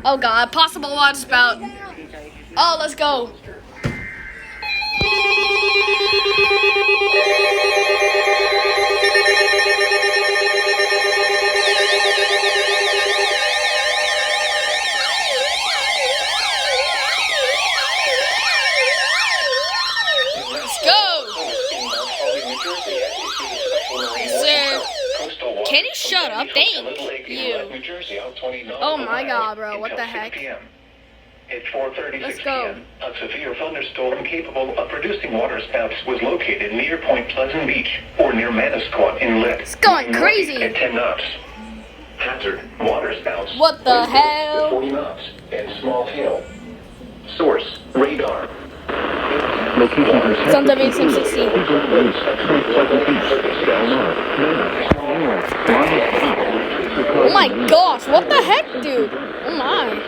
Oh god, possible water spout. Oh, let's go. Let's go. Sir, can you shut up? Thank you. Oh my god, bro, what the heck? At 4:36 Let's go. p.m., a severe thunderstorm capable of producing waterspouts was located near Point Pleasant Beach or near Manasquat Inlet. It's going crazy. At 10 knots. Hazard: waterspouts. What the hell? 40 knots and small hail. Source: radar. It's on WXM60. Oh my gosh, what the heck, dude? Oh my.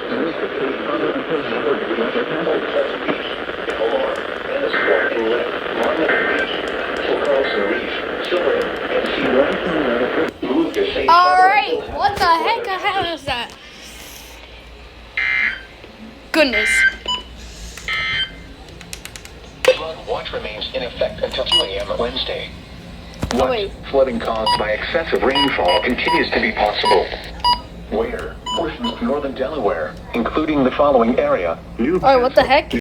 Alright, what the heck is that? Goodness. Flood watch remains in effect until 2 a.m. Wednesday. Oh wait. Flooding caused by excessive rainfall continues to be possible. Where? Portions of northern Delaware, including the following area. Alright, what the heck?